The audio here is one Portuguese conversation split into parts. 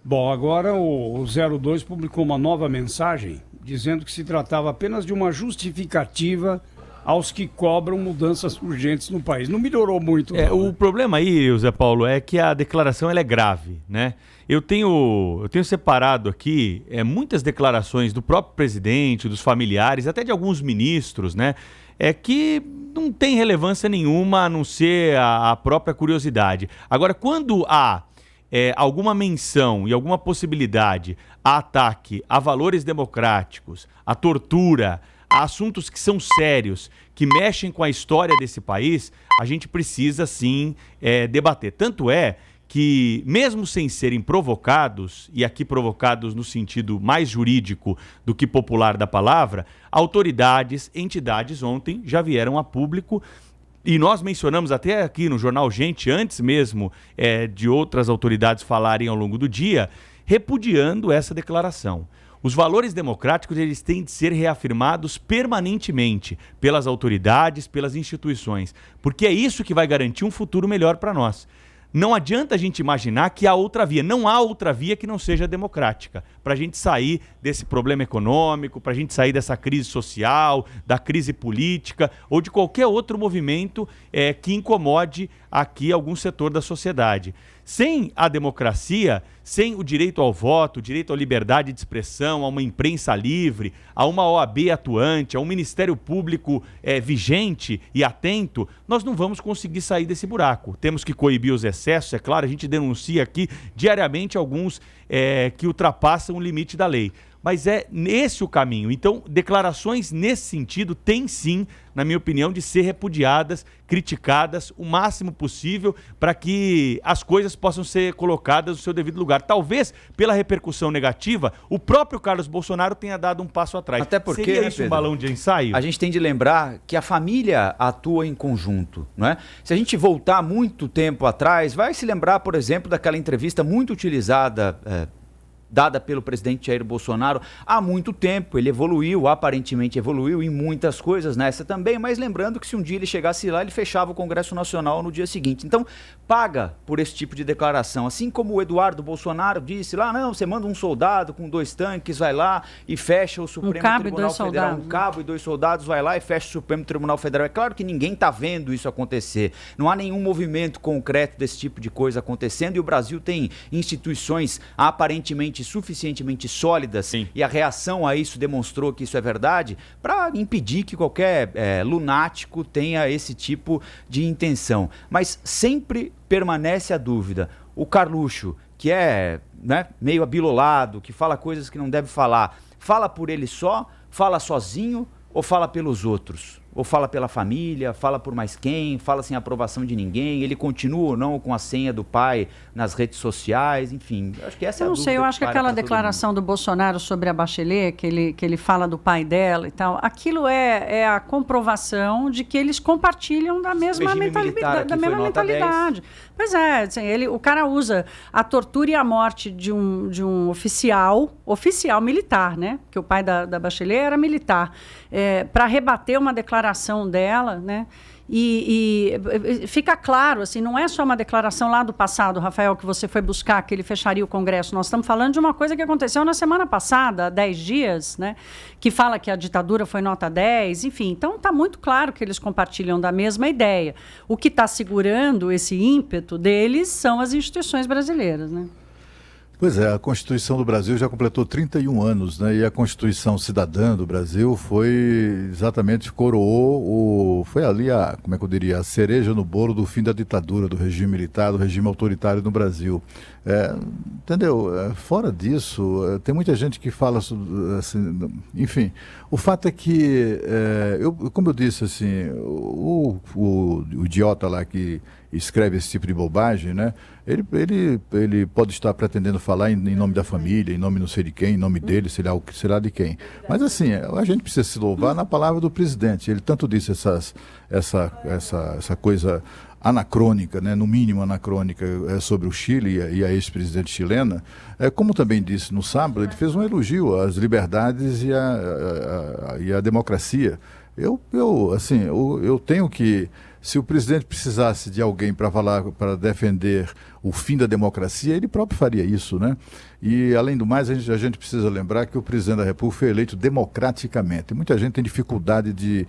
Bom, agora o 02 publicou uma nova mensagem dizendo que se tratava apenas de uma justificativa aos que cobram mudanças urgentes no país. Não melhorou muito, não, O problema aí, Zé Paulo, é que a declaração ela é grave, né? Eu tenho separado aqui muitas declarações do próprio presidente, dos familiares, até de alguns ministros, né? Que não tem relevância nenhuma a não ser a própria curiosidade. Agora, quando há alguma menção e alguma possibilidade a ataque a valores democráticos, a tortura, a assuntos que são sérios, que mexem com a história desse país, a gente precisa sim debater. Tanto é que, mesmo sem serem provocados, e aqui provocados no sentido mais jurídico do que popular da palavra, autoridades, entidades ontem já vieram a público. E nós mencionamos até aqui no Jornal Gente, antes mesmo de outras autoridades falarem ao longo do dia, repudiando essa declaração. Os valores democráticos eles têm de ser reafirmados permanentemente pelas autoridades, pelas instituições, porque é isso que vai garantir um futuro melhor para nós. Não adianta a gente imaginar que há outra via. Não há outra via que não seja democrática. Para a gente sair desse problema econômico, para a gente sair dessa crise social, da crise política ou de qualquer outro movimento que incomode aqui algum setor da sociedade. Sem a democracia, sem o direito ao voto, o direito à liberdade de expressão, a uma imprensa livre, a uma OAB atuante, a um Ministério Público vigente e atento, nós não vamos conseguir sair desse buraco. Temos que coibir os excessos, é claro, a gente denuncia aqui diariamente alguns que ultrapassam o limite da lei. Mas é esse o caminho. Então, declarações nesse sentido têm sim, na minha opinião, de ser repudiadas, criticadas o máximo possível para que as coisas possam ser colocadas no seu devido lugar. Talvez, pela repercussão negativa, o próprio Carlos Bolsonaro tenha dado um passo atrás. Até porque, seria isso, Pedro, um balão de ensaio? A gente tem de lembrar que a família atua em conjunto, não é? Se a gente voltar muito tempo atrás, vai se lembrar, por exemplo, daquela entrevista muito utilizada dada pelo presidente Jair Bolsonaro há muito tempo. Ele evoluiu, aparentemente evoluiu em muitas coisas, nessa também, mas lembrando que se um dia ele chegasse lá, ele fechava o Congresso Nacional no dia seguinte. Então, paga por esse tipo de declaração. Assim como o Eduardo Bolsonaro disse lá, não, você manda um soldado com 2 tanques, vai lá e fecha o Supremo Tribunal Federal. Um cabo e 2 soldados, vai lá e fecha o Supremo Tribunal Federal. É claro que ninguém está vendo isso acontecer. Não há nenhum movimento concreto desse tipo de coisa acontecendo e o Brasil tem instituições aparentemente suficientemente sólidas. Sim. E a reação a isso demonstrou que isso é verdade, para impedir que qualquer lunático tenha esse tipo de intenção. Mas sempre permanece a dúvida. O Carluxo, que é meio abilolado, que fala coisas que não deve falar, fala por ele só, fala sozinho ou fala pelos outros? Ou fala pela família, fala por mais quem, fala sem aprovação de ninguém, ele continua ou não com a senha do pai nas redes sociais, enfim. Acho que essa é a dúvida. Eu não sei, eu acho que aquela declaração do Bolsonaro sobre a Bachelet, que ele fala do pai dela e tal, aquilo é a comprovação de que eles compartilham da mesma mentalidade. Pois é, assim, o cara usa a tortura e a morte de um oficial militar, né? Porque o pai da Bachelet era militar, para rebater uma declaração dela, né? E fica claro, assim, não é só uma declaração lá do passado, Rafael, que você foi buscar, que ele fecharia o Congresso. Nós estamos falando de uma coisa que aconteceu na semana passada, há 10 dias, né? Que fala que a ditadura foi nota 10, enfim. Então, está muito claro que eles compartilham da mesma ideia. O que está segurando esse ímpeto deles são as instituições brasileiras, né? Pois é, a Constituição do Brasil já completou 31 anos, né? E a Constituição Cidadã do Brasil foi ali a cereja no bolo do fim da ditadura, do regime militar, do regime autoritário no Brasil. Entendeu? Fora disso, tem muita gente que fala, assim, enfim, o fato é que, como eu disse, assim, o idiota lá que escreve esse tipo de bobagem, né? Ele pode estar pretendendo falar em nome da família, em nome não sei de quem, em nome dele, sei lá de quem. Mas assim, a gente precisa se louvar na palavra do presidente. Ele tanto disse essa coisa anacrônica, né, no mínimo anacrônica, sobre o Chile e a ex-presidente chilena, como também disse no sábado, ele fez um elogio às liberdades e à democracia. Eu tenho que Se o presidente precisasse de alguém para falar, para defender o fim da democracia, ele próprio faria isso, né? E, além do mais, a gente precisa lembrar que o presidente da República foi eleito democraticamente. Muita gente tem dificuldade de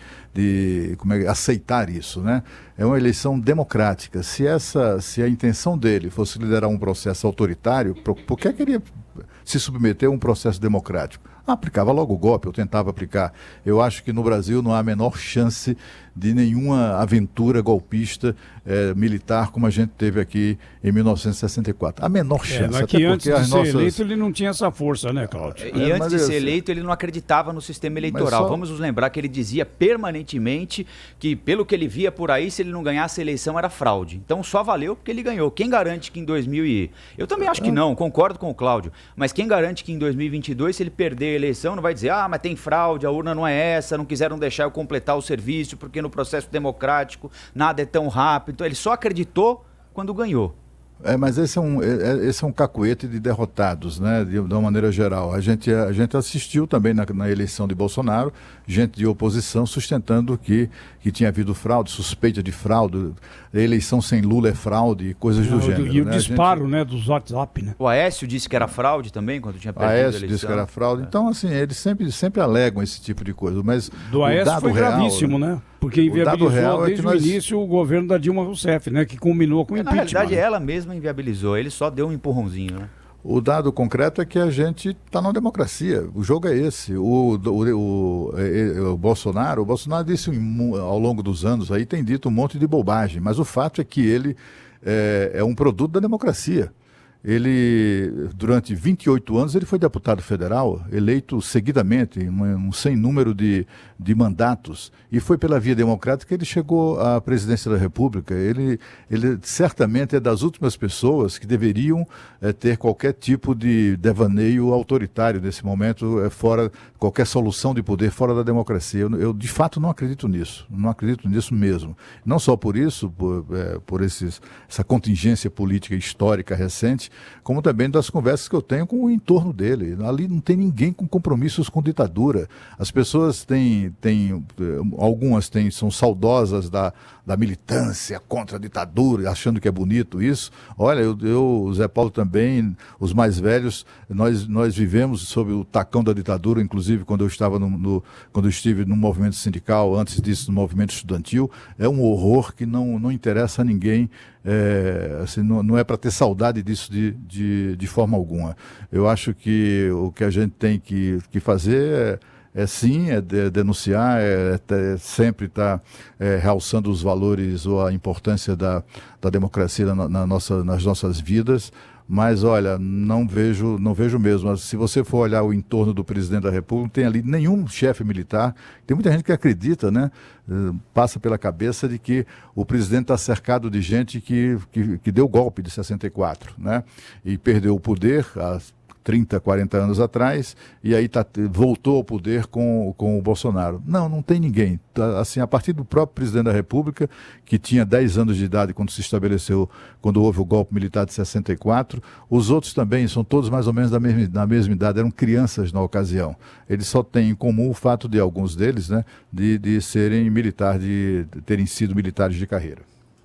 aceitar isso, né? É uma eleição democrática. Se a intenção dele fosse liderar um processo autoritário, por que queria se submeter a um processo democrático? Aplicava logo o golpe, eu tentava aplicar. Eu acho que no Brasil não há a menor chance de nenhuma aventura golpista militar como a gente teve aqui em 1964. A menor chance. Mas que antes de ser eleito ele não tinha essa força, né, Cláudio? E antes de ser eleito ele não acreditava no sistema eleitoral. Vamos nos lembrar que ele dizia permanentemente que, pelo que ele via por aí, se ele não ganhasse a eleição era fraude. Então só valeu porque ele ganhou. Quem garante que em 2000 e... Eu também acho que não, concordo com o Cláudio. Mas quem garante que em 2022, se ele perder a eleição, não vai dizer, mas tem fraude, a urna não é essa, não quiseram deixar eu completar o serviço porque no processo democrático nada é tão rápido. Então ele só acreditou quando ganhou. Mas esse é um cacuete de derrotados, né? De uma maneira geral. A gente assistiu também na eleição de Bolsonaro, gente de oposição sustentando que tinha havido fraude, suspeita de fraude, a eleição sem Lula é fraude, coisas do gênero. E o disparo, né, dos WhatsApp, né? O Aécio disse que era fraude também, quando tinha perdido a eleição. Aécio disse que era fraude. Então, assim, eles sempre alegam esse tipo de coisa. Mas do Aécio foi gravíssimo, né? Porque inviabilizou desde o início o governo da Dilma Rousseff, né? Que culminou com o impeachment. Na realidade, ela mesma inviabilizou, ele só deu um empurrãozinho, né? O dado concreto é que a gente está na democracia. O jogo é esse. O Bolsonaro disse ao longo dos anos, aí tem dito um monte de bobagem, mas o fato é que ele é um produto da democracia. Ele, durante 28 anos, ele foi deputado federal, eleito seguidamente, um sem número de mandatos, e foi pela via democrática que ele chegou à presidência da República. Ele certamente é das últimas pessoas que deveriam ter qualquer tipo de devaneio autoritário nesse momento, fora qualquer solução de poder fora da democracia. Eu de fato não acredito nisso, não acredito nisso mesmo. Não só por isso, por essa contingência política histórica recente, como também das conversas que eu tenho com o entorno dele. Ali não tem ninguém com compromissos com ditadura. As pessoas algumas são saudosas da militância contra a ditadura, achando que é bonito isso. Olha, o Zé Paulo também, os mais velhos, nós vivemos sob o tacão da ditadura, inclusive quando eu estava quando eu estive no movimento sindical, antes disso no movimento estudantil. É um horror que não interessa a ninguém. Assim, não é para ter saudade disso de forma alguma. Eu acho que o que a gente tem que fazer é denunciar, sempre estar realçando os valores ou a importância da democracia nas nossas vidas. Mas, olha, não vejo mesmo. Se você for olhar o entorno do presidente da República, não tem ali nenhum chefe militar. Tem muita gente que acredita, né? Passa pela cabeça de que o presidente está cercado de gente que deu o golpe de 64, né? E perdeu o poder 30, 40 anos atrás, e aí voltou ao poder com o Bolsonaro. Não tem ninguém. Assim, a partir do próprio presidente da República, que tinha 10 anos de idade quando se estabeleceu, quando houve o golpe militar de 64, os outros também são todos mais ou menos da mesma idade, eram crianças na ocasião. Eles só têm em comum o fato de alguns deles, né, de serem terem sido militares de carreira.